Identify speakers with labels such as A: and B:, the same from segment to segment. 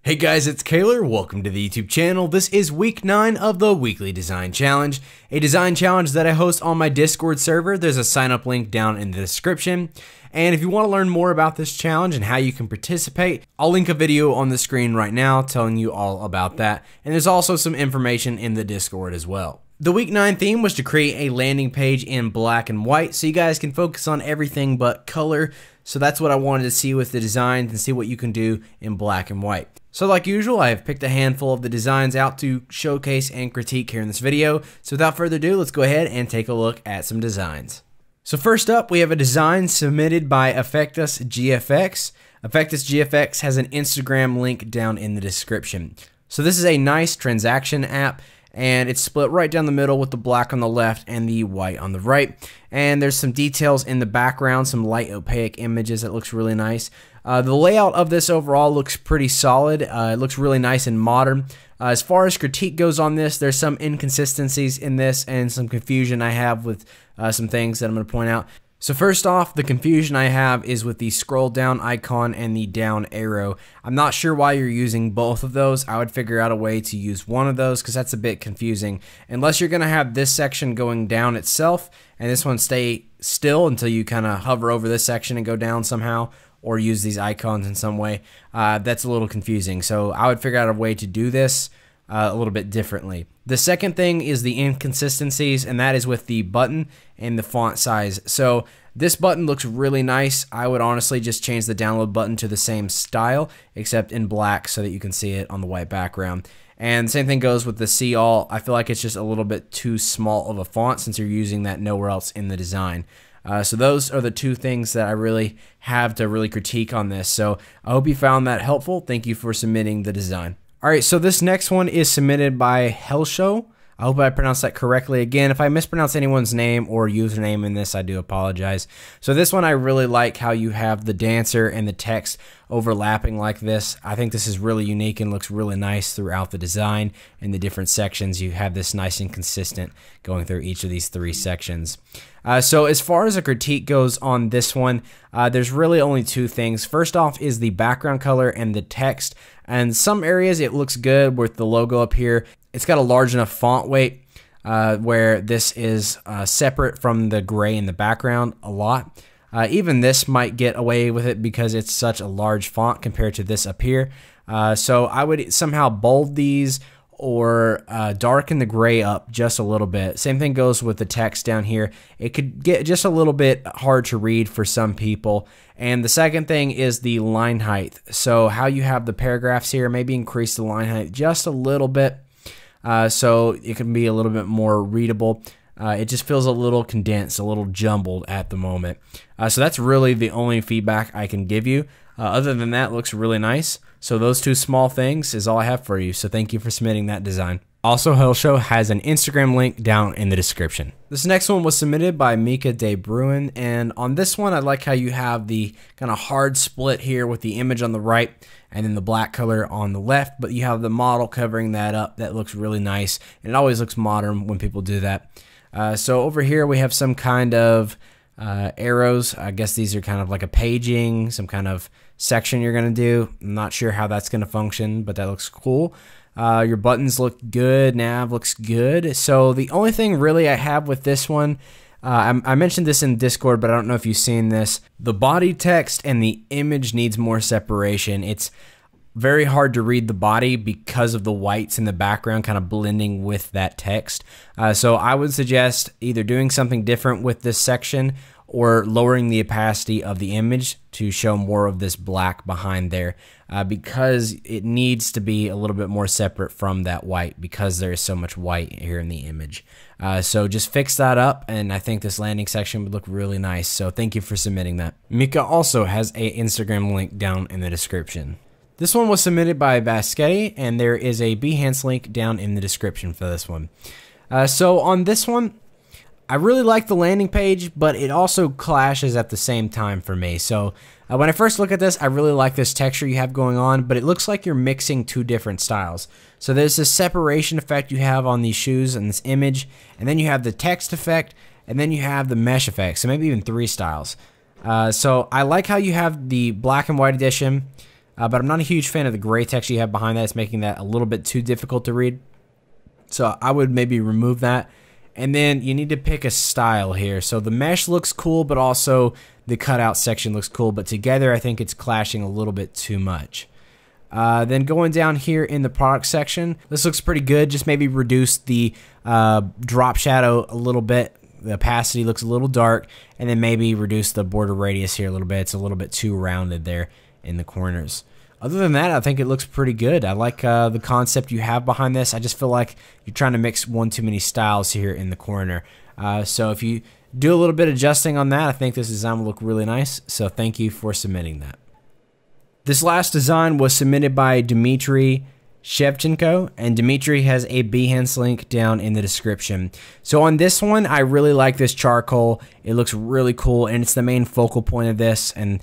A: Hey guys, it's Kaylor. Welcome to the YouTube channel. This is week 9 of the weekly design challenge, a design challenge that I host on my Discord server. There's a sign up link down in the description. And if you want to learn more about this challenge and how you can participate, I'll link a video on the screen right now telling you all about that. And there's also some information in the Discord as well. The week 9 theme was to create a landing page in black and white so you guys can focus on everything but color. So that's what I wanted to see with the designs and see what you can do in black and white. So like usual, I have picked a handful of the designs out to showcase and critique here in this video. So without further ado, let's go ahead and take a look at some designs. So first up, we have a design submitted by Effectus GFX. Effectus GFX has an Instagram link down in the description. So this is a nice transaction app, and it's split right down the middle with the black on the left and the white on the right. And there's some details in the background, some light opaque images that looks really nice. The layout of this overall looks pretty solid. It looks really nice and modern. As far as critique goes on this, there's some inconsistencies in this and some confusion I have with some things that I'm going to point out. So first off, the confusion I have is with the scroll down icon and the down arrow. I'm not sure why you're using both of those. I would figure out a way to use one of those because that's a bit confusing. Unless you're going to have this section going down itself and this one stay still until you kind of hover over this section and go down somehow, or use these icons in some way, that's a little confusing. So I would figure out a way to do this a little bit differently. The second thing is the inconsistencies, and that is with the button and the font size. So this button looks really nice. I would honestly just change the download button to the same style, except in black so that you can see it on the white background. And the same thing goes with the see all. I feel like it's just a little bit too small of a font since you're using that nowhere else in the design. So those are the two things that I really have to really critique on this. So I hope you found that helpful. Thank you for submitting the design. All right, so this next one is submitted by Hellshow. I hope I pronounced that correctly. Again, if I mispronounce anyone's name or username in this, I do apologize. So this one, I really like how you have the dancer and the text overlapping like this. I think this is really unique and looks really nice throughout the design. In the different sections, you have this nice and consistent going through each of these 3 sections. So as far as a critique goes on this one, there's really only 2 things. First off is the background color and the text. And some areas it looks good with the logo up here. It's got a large enough font weight where this is separate from the gray in the background a lot. Even this might get away with it because it's such a large font compared to this up here. So I would somehow bold these or darken the gray up just a little bit. Same thing goes with the text down here. It could get just a little bit hard to read for some people. And the second thing is the line height. So how you have the paragraphs here, maybe increase the line height just a little bit so it can be a little bit more readable. It just feels a little condensed, a little jumbled at the moment. So that's really the only feedback I can give you. Other than that, it looks really nice. So those 2 small things is all I have for you. So thank you for submitting that design. Also, Hellshow has an Instagram link down in the description. This next one was submitted by Mika De Bruin, and on this one, I like how you have the kind of hard split here with the image on the right and then the black color on the left, but you have the model covering that up. That looks really nice, and it always looks modern when people do that. So over here, we have some kind of arrows. I guess these are kind of like a paging, some kind of section you're going to do. I'm not sure how that's going to function, but that looks cool. Your buttons look good, nav looks good. So the only thing really I have with this one, I mentioned this in Discord, but I don't know if you've seen this. The body text and the image needs more separation. It's very hard to read the body because of the whites in the background kind of blending with that text. So I would suggest either doing something different with this section or lowering the opacity of the image to show more of this black behind there because it needs to be a little bit more separate from that white because there is so much white here in the image. So just fix that up, and I think this landing section would look really nice. So thank you for submitting that. Mika also has an Instagram link down in the description. This one was submitted by Basghetti, and there is a Behance link down in the description for this one. So on this one, I really like the landing page, but it also clashes at the same time for me. So when I first look at this, I really like this texture you have going on, but it looks like you're mixing 2 different styles. So there's this separation effect you have on these shoes and this image, and then you have the text effect, and then you have the mesh effect. So maybe even 3 styles. So I like how you have the black and white edition, but I'm not a huge fan of the gray text you have behind that. It's making that a little bit too difficult to read. So I would maybe remove that. And then you need to pick a style here. So the mesh looks cool, but also the cutout section looks cool. But together, I think it's clashing a little bit too much. Then going down here in the product section, this looks pretty good. Just maybe reduce the drop shadow a little bit. The opacity looks a little dark. And then maybe reduce the border radius here a little bit. It's a little bit too rounded there in the corners. Other than that, I think it looks pretty good. I like the concept you have behind this. I just feel like you're trying to mix one too many styles here in the corner. So if you do a little bit of adjusting on that, I think this design will look really nice. So thank you for submitting that. This last design was submitted by Dmitry Shevchenko, and Dmitry has a Behance link down in the description. So on this one, I really like this charcoal. It looks really cool, and it's the main focal point of this, and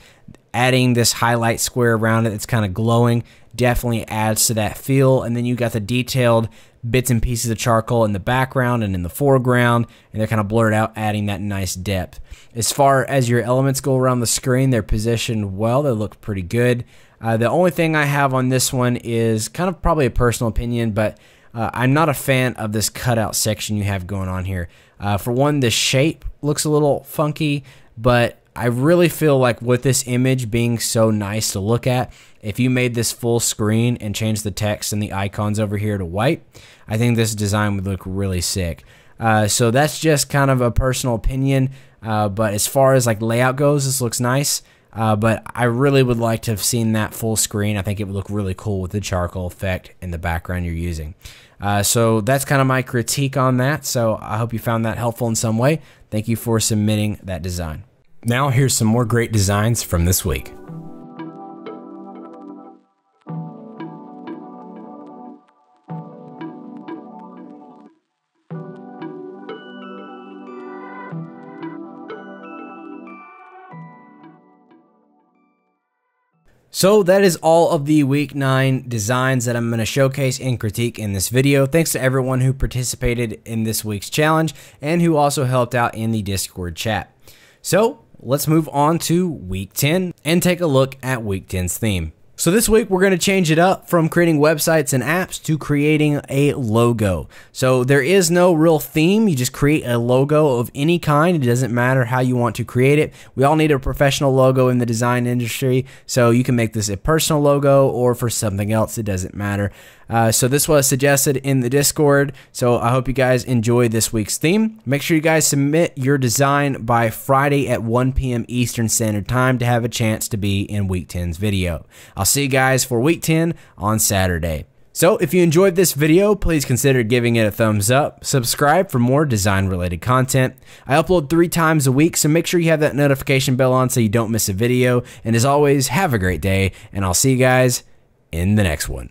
A: adding this highlight square around it that's kind of glowing definitely adds to that feel. And then you got the detailed bits and pieces of charcoal in the background and in the foreground, and they're kind of blurred out, adding that nice depth. As far as your elements go around the screen, they're positioned well. They look pretty good. The only thing I have on this one is kind of probably a personal opinion, but I'm not a fan of this cutout section you have going on here. For one, the shape looks a little funky, but I really feel like with this image being so nice to look at, if you made this full screen and changed the text and the icons over here to white, I think this design would look really sick. So that's just kind of a personal opinion, but as far as like layout goes, this looks nice. But I really would like to have seen that full screen. I think it would look really cool with the charcoal effect in the background you're using. So that's kind of my critique on that. So I hope you found that helpful in some way. Thank you for submitting that design. Now here's some more great designs from this week. So that is all of the week 9 designs that I'm going to showcase and critique in this video. Thanks to everyone who participated in this week's challenge and who also helped out in the Discord chat. So let's move on to week 10 and take a look at week 10's theme. So this week we're going to change it up from creating websites and apps to creating a logo. So there is no real theme. You just create a logo of any kind. It doesn't matter how you want to create it. We all need a professional logo in the design industry. So you can make this a personal logo or for something else. It doesn't matter. So this was suggested in the Discord. So I hope you guys enjoy this week's theme. Make sure you guys submit your design by Friday at 1 p.m. Eastern Standard Time to have a chance to be in week 10's video. I'll see you guys for week 10 on Saturday. So if you enjoyed this video, please consider giving it a thumbs up, subscribe for more design related content. I upload 3 times a week, so make sure you have that notification bell on so you don't miss a video. And as always, have a great day, and I'll see you guys in the next one.